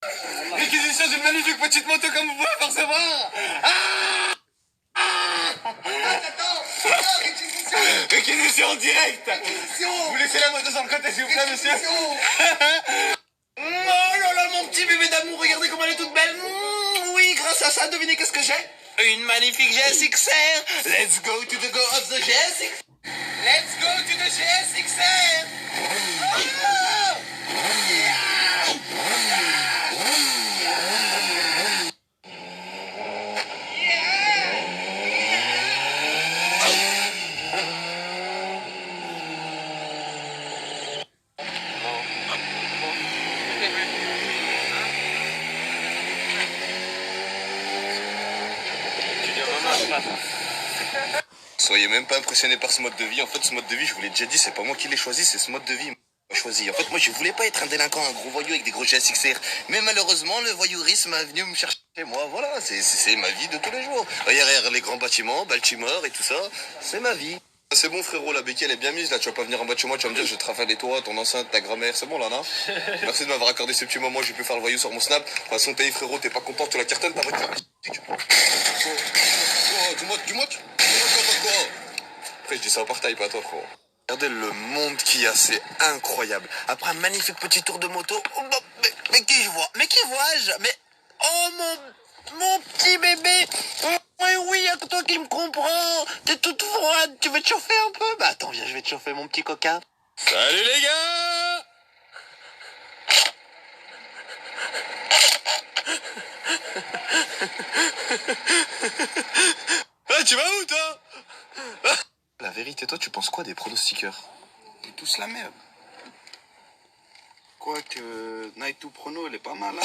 Réquisition d'une magnifique petite moto comme vous pouvez percevoir. Réquisition directe. Vous laissez la moto sur le côté s'il vous plaît monsieur. Oh là là mon petit bébé d'amour, regardez comme elle est toute belle. Oui, grâce à ça, devinez qu'est-ce que j'ai? Une magnifique GSX-R. Let's go to the go of the GSX. Let's go to the GSX-R. Soyez même pas impressionné par ce mode de vie. En fait, ce mode de vie, je vous l'ai déjà dit, c'est pas moi qui l'ai choisi, c'est ce mode de vie choisi. En fait, moi, je voulais pas être un délinquant, un gros voyou avec des gros GSXR. Mais malheureusement, le voyourisme est venu me chercher. Moi, voilà, c'est ma vie de tous les jours. Derrière les grands bâtiments, Baltimore et tout ça, c'est ma vie. C'est bon frérot, la béquille elle est bien mise là, tu vas pas venir en bas de chez moi, tu vas me dire je te rafale les toits, ton enceinte, ta grand-mère, c'est bon là, non? Merci de m'avoir accordé ce petit moment, j'ai pu faire le voyou sur mon snap. De toute façon, t'es frérot, t'es pas content, tu la cartonnes, t'as votre... Dis-moi, après je dis ça au partage, pas à toi frérot. Regardez le monde qu'il y a, c'est incroyable. Après un magnifique petit tour de moto, oh, bah, mais qui je vois? Mais qui vois-je? Mais, oh mon petit bébé! Oui, y'a que toi qui me comprends. T'es toute froide, tu veux te chauffer un peu? Bah attends, viens, je vais te chauffer mon petit coquin. Salut les gars! Ah, tu vas où toi? La vérité, toi, tu penses quoi des pronostiqueurs? C'est tous la merde. Quoique Night to Prono, elle est pas mal. Hein.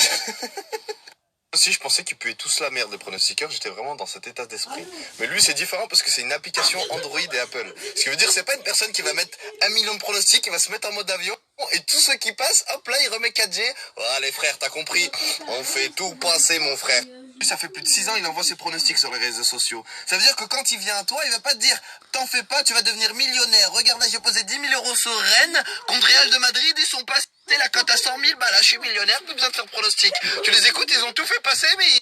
Aussi, je pensais qu'ils puaient tous la merde, les pronostiqueurs. J'étais vraiment dans cet état d'esprit. Mais lui, c'est différent parce que c'est une application Android et Apple. Ce qui veut dire, c'est pas une personne qui va mettre 1 million de pronostics, qui va se mettre en mode avion. Et tous ceux qui passent, hop là, il remet 4G. Ah, les frères, t'as compris? On fait tout passer, mon frère. Ça fait plus de 6 ans, il envoie ses pronostics sur les réseaux sociaux. Ça veut dire que quand il vient à toi, il va pas te dire « T'en fais pas, tu vas devenir millionnaire. Regarde là, j'ai posé 10 000 euros sur Rennes contre Real de Madrid. Ils sont passés la cote à 100 000. Bah là, je suis millionnaire, plus besoin de faire pronostic. » Tu les écoutes, ils ont tout fait passer, mais ils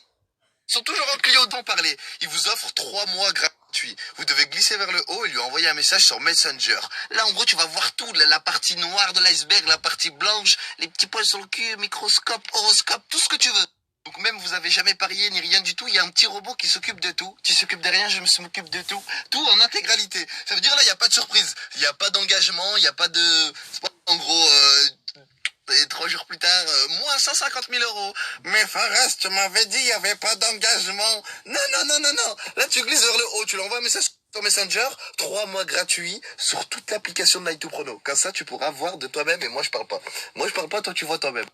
sont toujours en Clio d'en parler. Ils vous offrent 3 mois gratuits. Vous devez glisser vers le haut et lui envoyer un message sur Messenger. Là, en gros, tu vas voir tout. La partie noire de l'iceberg, la partie blanche, les petits poils sur le cul, microscope, horoscope, tout ce que tu veux. Donc même vous avez jamais parié ni rien du tout, il y a un petit robot qui s'occupe de tout. Tu s'occupes de rien, je m'occupe de tout. Tout en intégralité. Ça veut dire là, il n'y a pas de surprise. Il n'y a pas d'engagement, il n'y a pas de... En gros, et 3 jours plus tard, moins 150 000 euros. Mais Fares, tu m'avais dit, il n'y avait pas d'engagement. Non. Là, tu glisses vers le haut, tu l'envoies un message sur Messenger, 3 mois gratuits sur toute l'application de Night to Prono. Comme ça, tu pourras voir de toi-même et moi, je parle pas. Moi, je parle pas, toi, tu vois toi-même.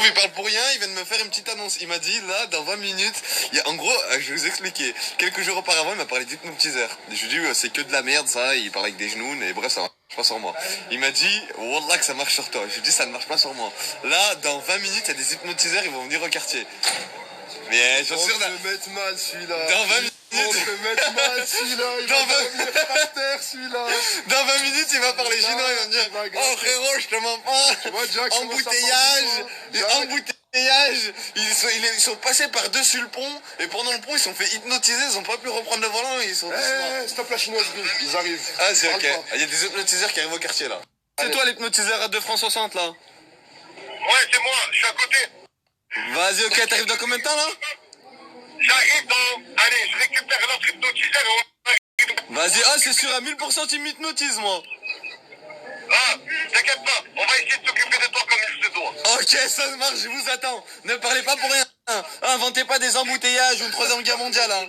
Il parle pour rien, il vient de me faire une petite annonce. Il m'a dit, là, dans 20 minutes, en gros, je vais vous expliquer. Quelques jours auparavant, il m'a parlé d'hypnotiseur. Je lui ai dit, c'est que de la merde, ça. Il parle avec des genoux, mais bref, ça marche pas sur moi. Il m'a dit, wallah, que ça marche sur toi. Je lui ai dit, ça ne marche pas sur moi. Là, dans 20 minutes, il y a des hypnotiseurs, ils vont venir au quartier. Mais j'en suis sûr, là. On va mettre mal, celui-là. Dans 20 minutes. On va mettre mal, celui-là. Il va dormir par terre, celui-là. Dans 20 minutes, il va parler chinois, il va me dire, oh frérot, je te mens pas. Embouteillage. Ils sont passés par-dessus le pont, et pendant le pont, ils sont fait hypnotiser, ils ont pas pu reprendre le volant, ils sont... Stop la chinoiserie, ils arrivent. Ah, c'est ok. Il y a des hypnotiseurs qui arrivent au quartier, là. C'est toi l'hypnotiseur à 2 francs 60, là? Ouais, c'est moi, je suis à côté. Vas-y, ok, t'arrives dans combien de temps, là? J'arrive dans... Allez, je récupère l'autre hypnotiseur et on... Vas-y, c'est sûr, à 1000% tu m'hypnotises, moi. Ah, t'inquiète pas, on va essayer de s'occuper de toi comme il se doit. Ok, ça marche, je vous attends. Ne parlez pas pour rien. Inventez pas des embouteillages ou une 3e guerre mondiale. Hein.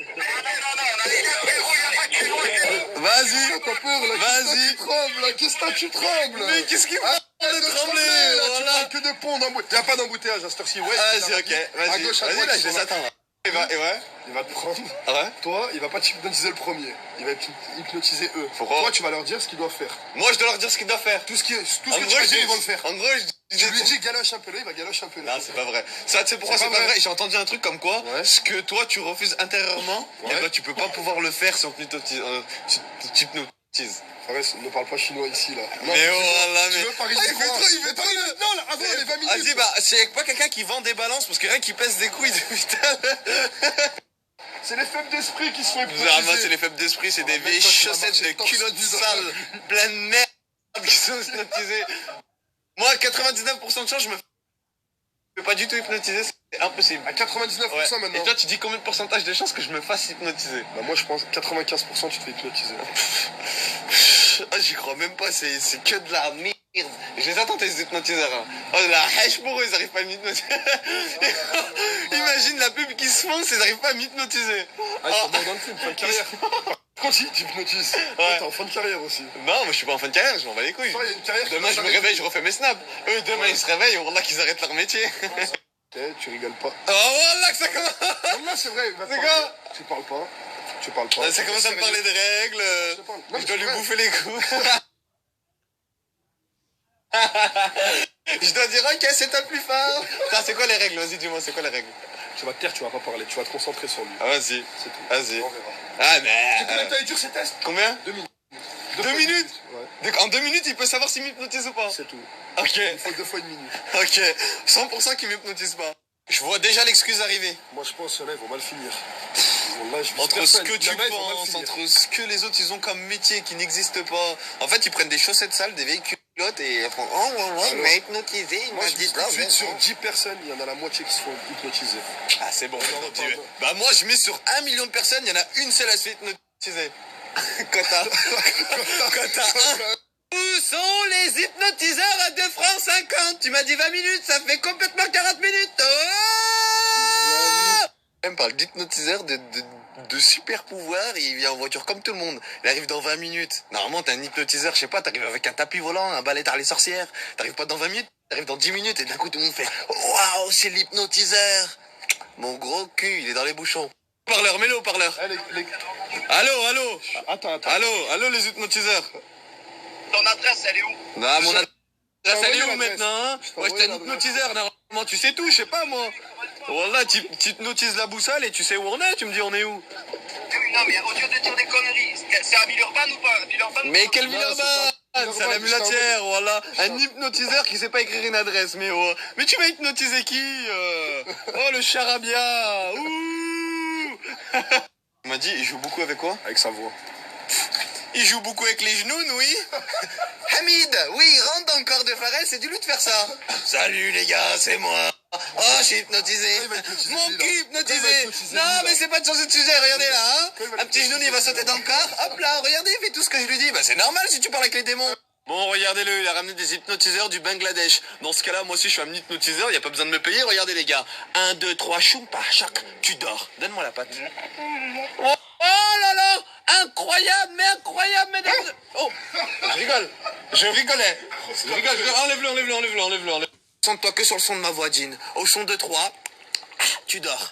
Vas-y. T'as peur, là. Vas-y. Tu trembles, là. Qu'est-ce que tu trembles? Mais qu'est-ce qu'il va de trembler? Tu parles que de pont d'embouteillage. Il n'y a pas d'embouteillage à cette heure-ci. Ouais, vas-y, ok. Vas-y, vas-y, là, je les attends. Et ouais. Il va te prendre. Ah ouais? Toi, il va pas t'hypnotiser le premier. Il va hypnotiser eux. Pourquoi? Toi, tu vas leur dire ce qu'ils doivent faire. Moi, je dois leur dire ce qu'ils doivent faire. Tout ce que tu vas dire, ils vont le faire. En gros, tu lui dis galoche un peu là, il va galoche un peu là. Non, c'est pas vrai. Ça, tu sais pourquoi c'est pas vrai? J'ai entendu un truc comme quoi, ce que toi, tu refuses intérieurement, eh ben, tu peux pas pouvoir le faire si on t'hypnotise. Cheese. Fares, ne parle pas chinois ici, là. Non, Mais oh là, tu mais. veux pareil, Ah, il fait trop, il fait trop. Non, là, avant, les 20 minutes. Vas-y, bah, c'est pas quelqu'un qui vend des balances parce que rien qui pèse des couilles depuis tout à l'heure. C'est les faibles d'esprit qui se font Généralement, c'est les faibles d'esprit, c'est des mec, vieilles toi, tu vas chaussettes de marcher torse culottes nu dans sales, pleines de merde, qui sont hypnotisées. Moi, 99% de chance, je me fais pas du tout hypnotiser, c'est impossible. À 99% Ouais. maintenant. Et toi, tu dis combien de pourcentage de chances que je me fasse hypnotiser? Bah, moi, je pense 95% tu te fais hypnotiser. Ah, j'y crois même pas, c'est que de la merde. Je les attends, tes hypnotiseurs. Hein. Oh, la hache pour eux, ils arrivent pas à m'hypnotiser. Imagine la pub qui se fonce, ils arrivent pas à m'hypnotiser. Ah, ils sont morts dans le film, fin de carrière. Continue, tu hypnotises. Ouais. T'es en fin de carrière aussi. Non, moi je suis pas en fin de carrière, je m'en bats les couilles. Toi, il y a une carrière qui Demain, va je me s'arrêter. réveille, je refais mes snaps. Eux, demain, ils se réveillent, on là qu'ils arrêtent leur métier. Eh, tu rigoles pas. Oh, voilà que ça commence. Non, là, c'est vrai. il va te C'est parler. quoi? Tu parles pas. Tu parles pas. Ça commence à me parler de règles. Je parle. Non, Je dois c'est lui vrai. bouffer les coups. Je dois dire, ok, c'est toi le plus fort. Putain, c'est quoi les règles? Vas-y, dis-moi, c'est quoi les règles? Tu vas te taire, tu vas pas parler. Tu vas te concentrer sur lui. Ah, vas-y. C'est tout. Vas-y. On verra. Ah, Tu sais combien mais. de temps ils durent ces tests? Combien? 2 minutes. 2 minutes? Ouais, Donc, en 2 minutes, il peut savoir s'il m'hypnotise ou pas? c'est tout. Ok, Il faut 2 fois une minute. ok. 100% qu'il m'hypnotise pas. Je vois déjà l'excuse arriver. Moi, je pense que là, ils vont mal finir. Là, je vis Entre personne. ce que Il y tu en a, ils vont mal penses, finir. entre ce que les autres ils ont comme métier qui n'existe pas. En fait, ils prennent des chaussettes sales, des vieilles culottes et ils font oh, ouais, il m'a hypnotisé, il Moi, m'a je dit dis tout ça. de suite, sur 10 personnes, il y en a la moitié qui se font hypnotiser. Ah, c'est bon, Non, hypnotisé. pardon. Bah, moi, je mets sur 1 million de personnes, il y en a une seule à se faire hypnotiser. Quota. Quota 1. Où sont les hypnotiseurs à 2 francs 50? Tu m'as dit 20 minutes, ça fait complètement 40 minutes. Oh! Elle me parle d'hypnotiseur, de super pouvoir, il vient en voiture comme tout le monde. Il arrive dans 20 minutes. Normalement, t'es un hypnotiseur, je sais pas, t'arrives avec un tapis volant, un balai tard les sorcières. T'arrives pas dans 20 minutes, t'arrives dans 10 minutes et d'un coup tout le monde fait waouh, c'est l'hypnotiseur. Mon gros cul, il est dans les bouchons. Parleur, mets-le au parleur. Eh, Allô, allô. Attends. Allô les hypnotiseurs. Ton adresse, elle est où? Non, mon adresse, elle est envoyé où l'adresse. maintenant, hein? Je t'ai Ouais, envoyé j'étais un l'adresse. hypnotiseur, normalement, tu sais tout, je sais pas, moi. Voilà, tu hypnotises la boussole et tu sais où on est, tu me dis on est où? Non, mais au lieu de dire des conneries, c'est à Villeurbanne ou pas? Villeurbanne ou Mais pas? quel Non, Villeurbanne? c'est pas C'est à la Villeurbanne, mulatière, voilà. je Un hypnotiseur qui sait pas écrire une adresse, mais oh. Mais tu vas hypnotiser qui? Oh, le charabia. Ouh. Il m'a dit, il joue beaucoup avec quoi? Avec sa voix. Il joue beaucoup avec les genoux, oui. Hamid, oui, rentre dans le corps de Pharrell, c'est du loup de faire ça. Salut les gars, c'est moi. Oh, je suis hypnotisé. Quand il va hypnotiser, Mon lui, là. cul Quand il va hypnotisé. hypnotiser, Non, lui, là. mais c'est pas de changer de sujet, regardez là. Hein. Quand il va Un petit genou, il va sauter dans le corps. Hop là, regardez, il fait tout ce que je lui dis. Bah, c'est normal si tu parles avec les démons. Bon, regardez-le, il a ramené des hypnotiseurs du Bangladesh. Dans ce cas-là, moi aussi, je suis un hypnotiseur, il n'y a pas besoin de me payer. Regardez, les gars. 1, 2, 3, choumpa, choc, tu dors. Donne-moi la patte. Oh, oh là là, incroyable, mesdames. Oh, je rigolais. Enlève-le. Concentre-toi que sur le son de ma voix, Jean. Au son de 3, tu dors.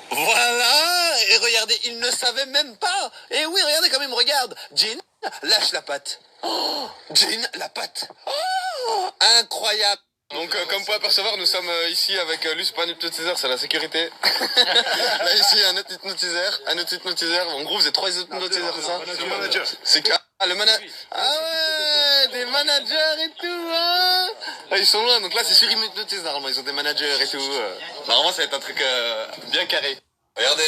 Voilà, et regardez, il ne savait même pas. Et oui, regardez comme il me regarde. Jean, lâche la patte. Oh, Jean, la patte. Oh, incroyable. Donc, comme vous pouvez apercevoir, nous sommes ici avec lui, c'est pas un hypnotiseur, c'est la sécurité. Là, ici, un autre hypnotiseur. En gros, vous êtes 3 hypnotiseurs, c'est ça? Le manager. C'est que... Ah, le manager. Ah ouais, des managers et tout, hein. Ah, ils sont loin, donc là, c'est sur hypnotise, normalement, ils ont des managers et tout. Normalement, ça va être un truc bien carré. Regardez.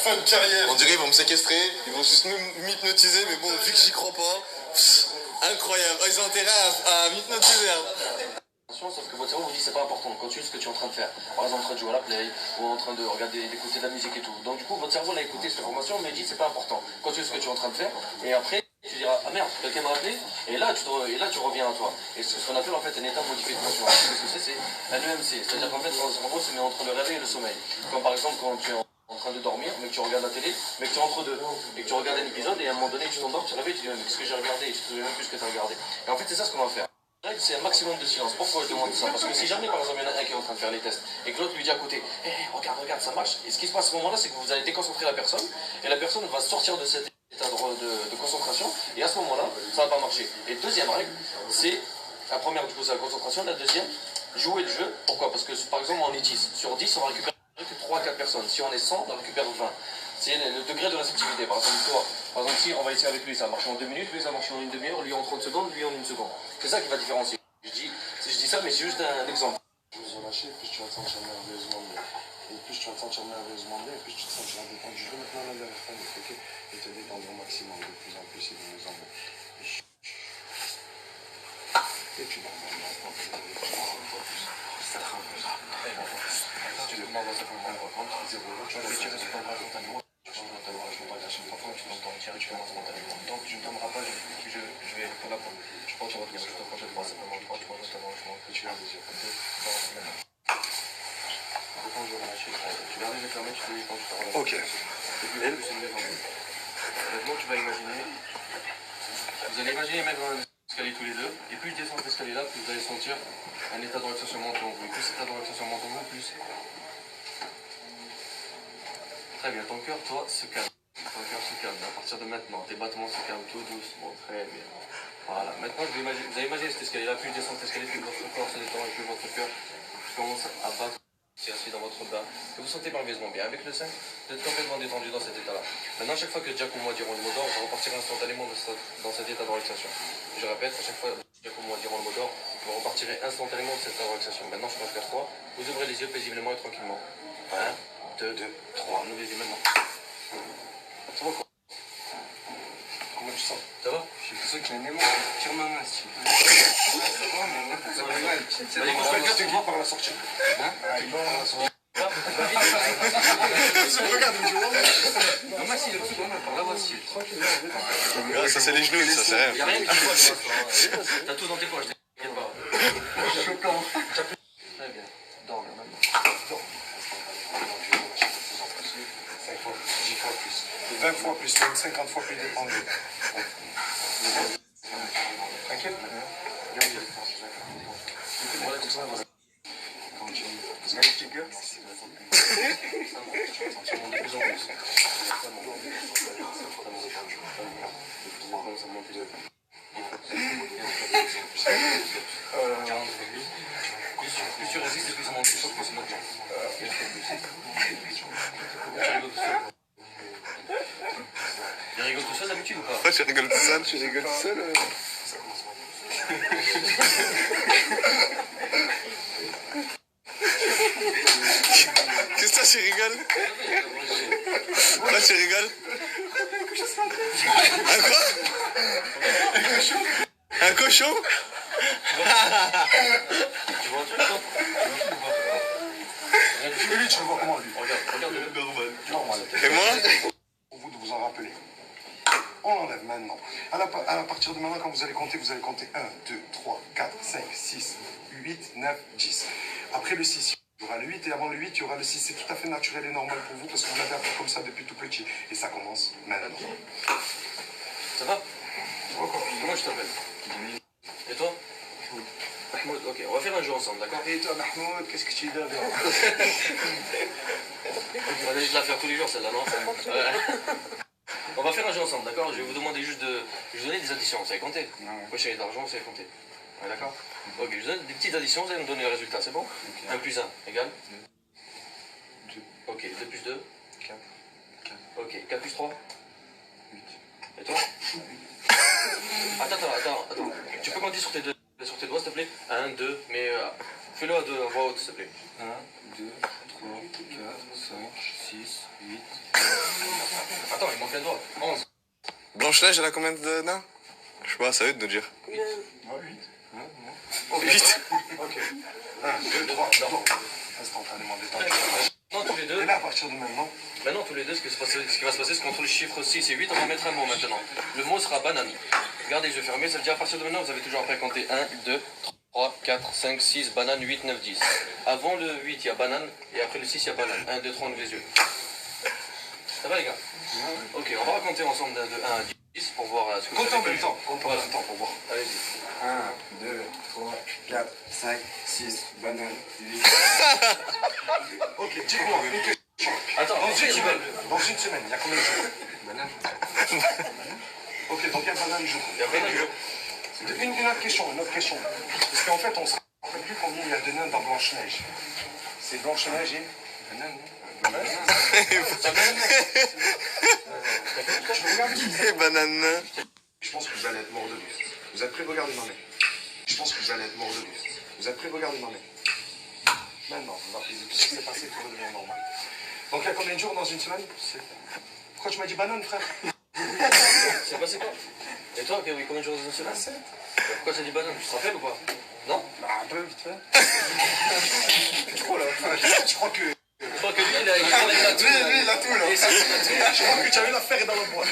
Fin de carrière. On dirait qu'ils vont me séquestrer, ils vont juste m'hypnotiser, mais bon, vu que j'y crois pas, incroyable. Oh, ils ont intérêt à m'hypnotiser. Hein. Sauf que votre cerveau vous dit c'est pas important, continue ce que tu es en train de faire. Par exemple en train de jouer à la play ou en train de regarder, d'écouter de la musique et tout. Donc du coup votre cerveau l'a écouté cette information mais il dit c'est pas important, continue ce que tu es en train de faire et après tu diras ah merde quelqu'un m'a appelé et là tu reviens à toi. Et c'est ce qu'on appelle en fait un état modifié de conscience. Ce que c'est un EMC, c'est-à-dire qu'en fait ton cerveau se met entre le réveil et le sommeil. Comme par exemple quand tu es en train de dormir, mais que tu regardes la télé, mais que tu es entre deux, et que tu regardes un épisode et à un moment donné tu t'endors, tu te réveilles, tu te dis mais qu'est-ce que j'ai regardé et tu te souviens même plus ce que tu as regardé. Et en fait c'est ça ce qu'on va faire. C'est un maximum de silence. Pourquoi je demande ça? Parce que si jamais par exemple il y en a un qui est en train de faire les tests et que l'autre lui dit à côté regarde ça marche, et ce qui se passe à ce moment là c'est que vous allez déconcentrer la personne et la personne va sortir de cet état de concentration et à ce moment là ça va pas marcher. Et deuxième règle, c'est la première du coup c'est la concentration, la deuxième jouer le jeu. Pourquoi? Parce que par exemple on est 10 sur 10 on va récupérer que 3 à 4 personnes, si on est 100 on récupère 20. c'est le degré de réceptivité. Par exemple, toi, par exemple, si on va essayer avec lui, ça marche en 2 minutes, lui ça marche en une demi-heure, lui en 30 secondes, lui en 1 seconde. C'est ça qui va différencier. Je dis ça, mais c'est juste un exemple. Plus ils ont lâché, plus tu vas te sentir nerveusement mieux. Et plus tu vas te sentir nerveusement mieux, et plus tu te sentiras détendu. Je vais maintenant la dernière fois, ok, et te détendre au maximum, de plus en plus et de mieux en mieux. Et puis normalement, ça sera un peu ça. Tu veux m'envoyer ça comme un reprendre, 0 là, tu vas le tirer sur ton bras spontanément. Tu prendras ta voix spontanément à chaque fois que tu t'entends tirer, tu commences spontanément. Donc tu ne t'aimeras pas, je vais être là pour. Je pense que tu vas revenir, je te projette moi simplement, je pense que tu vas rester avant, je m'en fous, tu vas les yeux. Quand je vais relâcher, tu vas les fermer, tu te dis quand tu te relâches. Ok. Et puis elle, c'est mieux en mieux. Maintenant, tu vas imaginer. Vous allez imaginer mettre dans l'escalier tous les deux, et plus je descends cet escalier-là, plus vous allez sentir un état de relaxation monte en vous. Et plus cet état de relaxation monte en vous, plus. Très bien, ton cœur, toi, se calme. Ton cœur se calme. À partir de maintenant, tes battements se calment tout doucement. Très bien. Voilà. Maintenant, vous allez imaginer cet escalier-là, plus je descends cet escalier, plus votre corps se détend et plus votre cœur commence à battre. C'est assis dans votre bas, que vous sentez merveilleusement bien. Avec le sein, vous êtes complètement détendu dans cet état-là. Maintenant, à chaque fois que Jack ou moi dirons le mot d'ordre, vous repartirez instantanément dans cet état de relaxation. Je répète, à chaque fois que Jack ou moi dirons le mot d'ordre, vous repartirez instantanément de cet état de relaxation. Maintenant, je passe vers 3. Vous ouvrez les yeux paisiblement et tranquillement. 1, 2, 3. Nous les yeux maintenant. Ça va quoi? Comment tu sens? Ça va? Je suis sûr que j'ai un émoi. Tire ma main si tu veux. Ouais, ça va, mais là, ça va mal. C'est bon, je te guide par la sortie. Hein? Tu vas par la sortie. Regarde, tu vois. Non, Maxi, le petit bonhomme, par là, voici. Ah, ça c'est les genoux, ça c'est Il n'y a rien. rien qui te voit. T'as tout dans tes poches, t'inquiète pas. Choquant. Très bien. Dors maintenant. 5 fois, 10 fois plus. 20 fois plus, même 50 fois plus détendu. Tranquille? Voilà, comme ça, voilà. Vous avez petit cœur? Plus tu résistes, plus ça monte plus fort, plus c'est maintenant. Il rigole tout seul d'habitude ou pas? Ouais, je rigole tout seul, je rigole tout seul. Qu'est-ce que ça, tu rigoles? Pourquoi tu rigoles? Un quoi? Un cochon? Tu vois un truc, toi? Lui, tu le vois comment, lui? Regarde le normal. Normal. Et moi? Pour vous de vous en rappeler. On l'enlève maintenant. À partir de maintenant, quand vous allez compter 1, 2, 3, 4, 5, 6, 8, 9, 10. Après le 6, il y aura le 8 et avant le 8, il y aura le 6. C'est tout à fait naturel et normal pour vous parce que vous l'avez appris comme ça depuis tout petit. Et ça commence maintenant. Ça va? Comment je t'appelle? Et toi? Mahmoud, ok, on va faire un jeu ensemble, d'accord? Et toi, Mahmoud, qu'est-ce que tu donnes? On va juste la faire tous les jours, celle-là, non? On va faire un jeu ensemble, d'accord? Je vais vous demander juste de... Je vais vous donner des additions, vous savez compter? Moi, j'ai d'argent, vous savez compter. Ouais, d'accord? Ok, je vous donne des petites additions, vous allez me donner le résultat, c'est bon? 1 plus 1 égale? 2. Ok, 2 plus 2? 4. Ok, 4 plus 3? 8. Et toi? Attends. Tu peux compter sur tes doigts, s'il te plaît? 1, 2, mais fais-le à voix haute, s'il te plaît. 1, 2, 3, 4, 5, 6, 8. Attends, il manque un doigt. 11. Blanche-Neige, elle a combien de nains? Je sais pas, c'est à eux de nous dire. 8. 8. Ok. 1, 2, 3, non. Instantanément détendu. Non, tous les deux. Et là, à partir de maintenant, Maintenant, tous les deux, ce qui va se passer, c'est qu'entre le chiffre 6 et 8, on va mettre un mot maintenant. Le mot sera banane. Gardez les yeux fermés, ça veut dire à partir de maintenant, vous avez toujours après compter 1, 2, 3, 4, 5, 6, banane, 8, 9, 10. Avant le 8, il y a banane, et après le 6, il y a banane. 1, 2, 3, on ouvre les yeux. Ça va, les gars? Ok, on va raconter ensemble de 1 à 10 pour voir ce que vous comptez en avez même fait. temps. Comptez en même temps pour voir. Allez-y. 1, 2, 3, 4, 5, 6, banane, 8. Ok, dites-moi une question. Attends, Dans une je semaine, rigole. il y a combien de jours? Banane. Ok, donc il y a banane jour. Il y a banane, Une autre question. Parce qu'en fait, on ne se rappelle plus combien il y a de nains dans Blanche-Neige. C'est Blanche-Neige et... Banane, Et banane. Je pense que vous allez être mort de rire. Vous êtes prêts? Regardez ma main. Je pense que vous allez être mort de rire. Vous êtes prêts? Regardez ma main. Maintenant, on va apaiser tout ce qui s'est passé pour redevenir normal. Donc il y a combien de jours dans une semaine? Pourquoi tu m'as dit banane, frère? C'est passé quoi? Et toi, oui, combien de jours dans une semaine? Pourquoi t'as dit banane? Tu te rappelles ou pas? Non? Bah, un peu, vite fait. Trop là. Je crois que... Je crois que lui, il a tout. Lui, il a tout là. Je crois que tu as eu l'affaire dans le bois.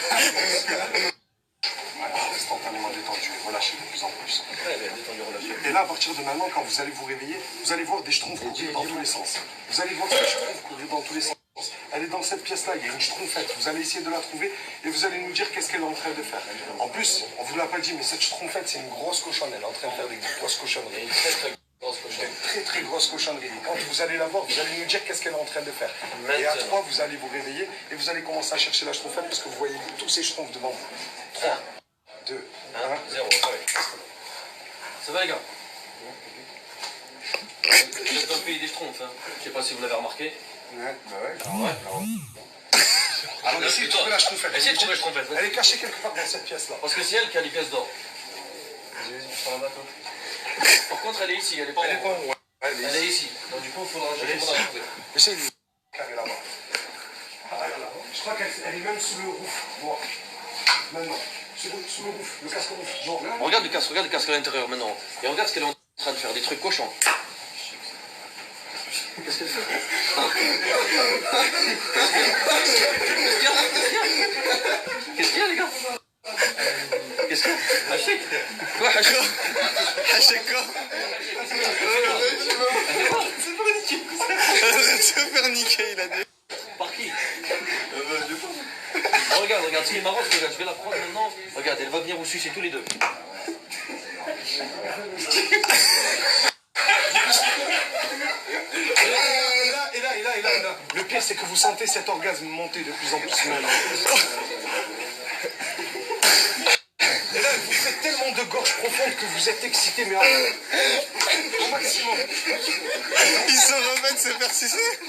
Instantanément détendu, relâché de plus en plus. Ouais, mais détendu, relâché. Et là, à partir de maintenant, quand vous allez vous réveiller, vous allez voir des schtroumpfs courir dans tous les sens. Vous allez voir ces schtroumpfs courir dans tous les sens. Elle est dans cette pièce-là, il y a une schtroumpfette. Vous allez essayer de la trouver et vous allez nous dire qu'est-ce qu'elle est en train de faire. En plus, on vous l'a pas dit, mais cette schtroumpfette, c'est une grosse cochonne. Elle est en train de faire des grosses cochonneries. Une très très grosse cochonne. Une très très grosse cochonnerie. Et quand vous allez la voir, vous allez nous dire qu'est-ce qu'elle est en train de faire. Et à 3, vous allez vous réveiller et vous allez commencer à chercher la schtroumpfette parce que vous voyez tous ces schtroumpfs devant vous. 3, 2, 1. 0. Ça va les gars? Vous êtes dans le pays des schtroumpfs, hein. Je sais pas si vous l'avez remarqué. Ouais, bah ouais. Ouais. Alors essayez de trouver la schtroumpfette. Essayez de trouver la schtroumpfette. Elle est cachée quelque part dans cette pièce-là. Parce que c'est elle qui a les pièces d'or. Par contre, elle est ici, elle est pas en Elle est haut. pas en haut. Elle est ici. Donc du coup, il faudra la trouver. Essayez de carrer là-bas. Je crois qu'elle est même sous le roof. Bon. Maintenant. Sous le roof, le casque roof. Bon. Regarde le casque à l'intérieur maintenant. Et regarde ce qu'elle est en train de faire, des trucs cochons. Qu'est-ce qu'elle fait? Qu'est-ce qu'il y a les gars? Qu'est-ce qu'il y a? Hachek? Quoi Hachek? Hachek quoi? Se faire niquer, il a dit. Par qui? Regarde, ce qui est marrant, c'est que je vais la prendre maintenant. Regarde, elle va venir vous sucer tous les deux. Et là. Le pire, c'est que vous sentez cet orgasme monter de plus en plus maintenant. Et là, vous faites tellement de gorge profonde que vous êtes excité, mais au maximum. Ils se remettent se faire sucer.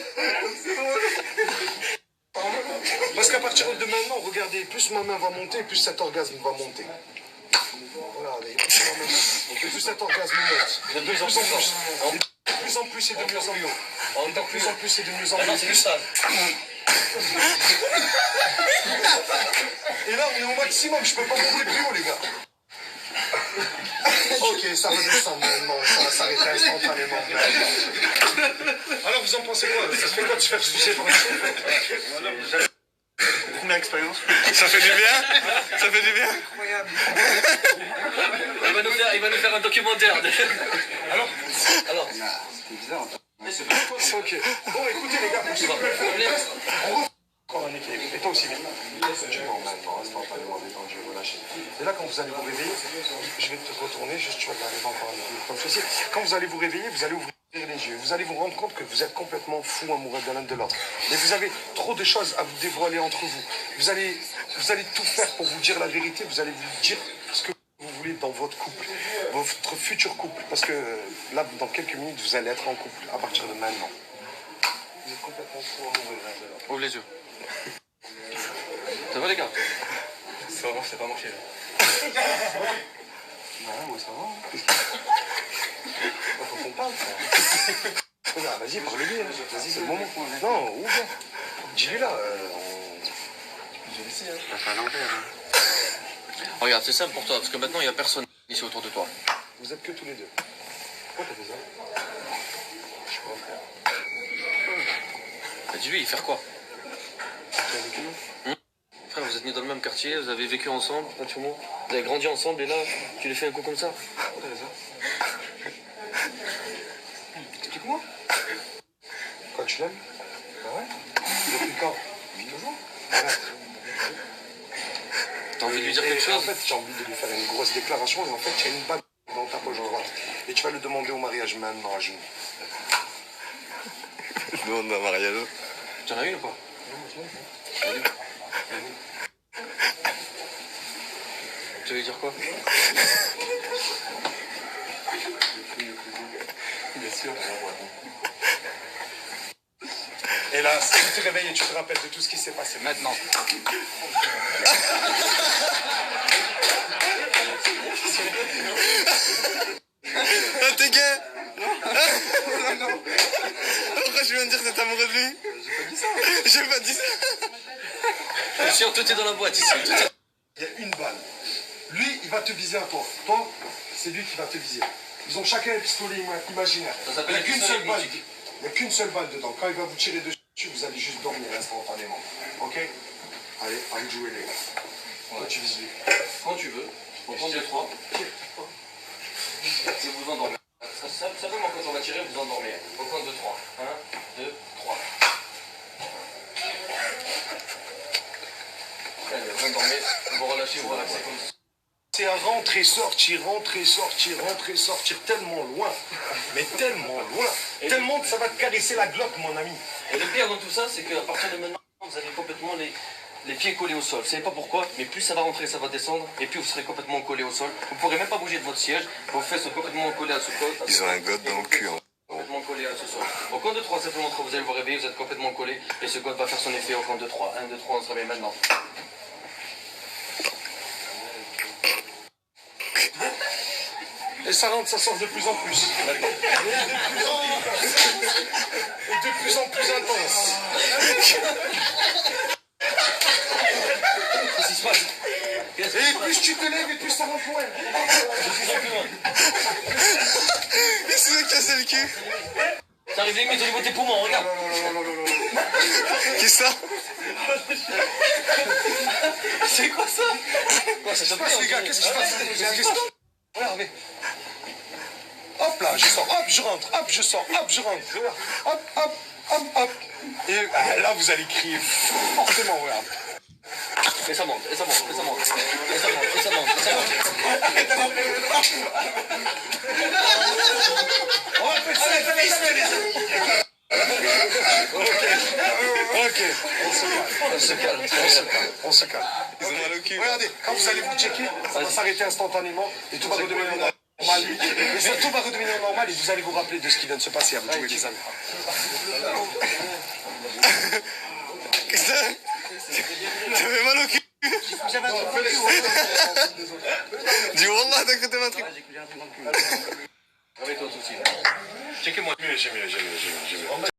Parce qu'à partir de maintenant, regardez, plus ma main va monter, plus cet orgasme va monter. Regardez, plus cet orgasme monte. De plus en plus. De plus en plus et de mieux en mieux. De plus en plus et de mieux en Ah non, mieux. c'est juste ça. Et là, on est au maximum, je peux pas monter plus haut, les gars. Ok, ça redescend maintenant, ça va s'arrêter instantanément. Alors, vous en pensez quoi? Ça se fait quoi de se faire sucer par une chauffeur? Première expérience. Ça fait du bien? Ça fait du bien? Incroyable. Il va nous faire un documentaire. Alors, C'était bizarre. ok. Bon, écoutez, les gars, Tu vas on refait encore un équilibre. Et toi aussi, bien. Tu vas maintenant, instantanément détendu, relâché. Et là, quand vous allez vous réveiller, je vais te retourner, juste tu vas garder encore un équilibre comme ceci. Quand vous allez vous réveiller, vous allez ouvrir les yeux. Vous allez vous rendre compte que vous êtes complètement fou amoureux de l'un de l'autre. Et vous avez trop de choses à vous dévoiler entre vous. Vous allez tout faire pour vous dire la vérité. Vous allez vous dire ce que vous voulez dans votre couple, votre futur couple. Parce que là, dans quelques minutes, vous allez être en couple à partir de maintenant. Vous êtes complètement fou amoureux de l'un de l'autre. Ouvre les yeux. Ça va les gars? Ça va, c'est pas marché là. Ouais, moi ça va. Faut qu'on parle, frère. Vas-y, parle-lui. Hein. Vas-y, c'est le moment. Non, ouvre. Dis-lui là. Je vais laisser. Hein. Ça fait à l'envers. Hein. Regarde, c'est simple pour toi, parce que maintenant il n'y a personne ici autour de toi. Vous êtes que tous les deux. Pourquoi t'as fait ça? Je sais pas, frère. Bah, dis-lui, faire quoi? Tu es avec nous? Frère, vous êtes nés dans le même quartier, vous avez vécu ensemble, pratiquement. Vous avez grandi ensemble et là, tu lui fais un coup comme ça. Pourquoi t'as fait ça? Explique-moi. Quand tu l'aimes? Ah ouais? Depuis quand? Depuis toujours? Arrête. T'as envie de lui dire quelque En chose? fait, j'ai envie de lui faire une grosse déclaration et en fait, il y a une bague dans ta poche droite. Et tu vas le demander au mariage maintenant à genoux. Je demande un mariage. Tu en as une ou pas? Tu veux dire quoi? Bien sûr. Et Et là, si tu te réveilles et tu te rappelles de tout ce qui s'est passé maintenant. Ah, t'es gay. Pourquoi je viens de dire que t'es amoureux de lui? J'ai pas dit ça. Bien sûr, tout est dans la boîte ici. Il y a une balle. Lui, il va te viser à toi. Toi, c'est lui qui va te viser. Ils ont chacun un pistolet imaginaire. Ça Il s'appelle n'y a un qu'une pistolet seule balle. hypnotique. Il n'y a qu'une seule balle dedans. Quand il va vous tirer dessus, vous allez juste dormir instantanément. Ok? Allez, à vous de jouer, les gars. Toi, tu vises lui. Quand tu veux, au compte de 3. Et vous endormez. Simplement quand on va tirer, vous endormez. Au compte de 3. 1, 2, 3. Allez, vous endormez, vous relâchez, vous relaxez comme ça. C'est à rentrer, sortir, rentrer, sortir, rentrer, sortir, tellement loin. Mais tellement loin. Tellement que ça va te caresser la glotte, mon ami. Et le pire dans tout ça, c'est qu'à partir de maintenant, vous avez complètement les pieds collés au sol. Vous savez pas pourquoi, mais plus ça va rentrer, ça va descendre, et plus vous serez complètement collé au sol. Vous pourrez même pas bouger de votre siège, vos fesses sont complètement collées à ce sol. Ils ont un god dans le cul. Hein. Complètement collé à ce sol. Au compte de 3, simplement quand vous allez vous réveiller, vous êtes complètement collé, et ce god va faire son effet au compte de 3. 1, 2, 3, on se réveille maintenant. Et ça rentre, ça sort de plus en plus. Et de plus en plus intense. Qu'est-ce qui se passe? Et plus tu te lèves et plus ça rentre loin. Il s'est cassé le cul. Ça arrive limite au niveau de tes poumons, regarde. Qui ça? C'est quoi ça? Quoi, ça Qu'est-ce qui se passe, les gars? Qu'est-ce qui se passe? Regardez. Hop là, je sors, hop, je rentre, hop, je sors, hop, je rentre. Hop, hop, hop, hop. Et là, vous allez crier fortement, regarde. Et ça monte, et ça monte, et ça monte. Et ça monte, et ça monte, et ça monte. On va faire ça, Ok, on se calme, on se calme. Ils ont mal au cul. Regardez, quand vous allez vous checker, ça va s'arrêter instantanément et tout va redevenir normal. Et ça, tout va redevenir normal et vous allez vous rappeler de ce qui vient de se passer à vous jouer, les amis. T'avais mal au cul. Dis Wallah, t'as cru un truc. Réveille-toi tout de suite. Checkez-moi. J'ai mieux.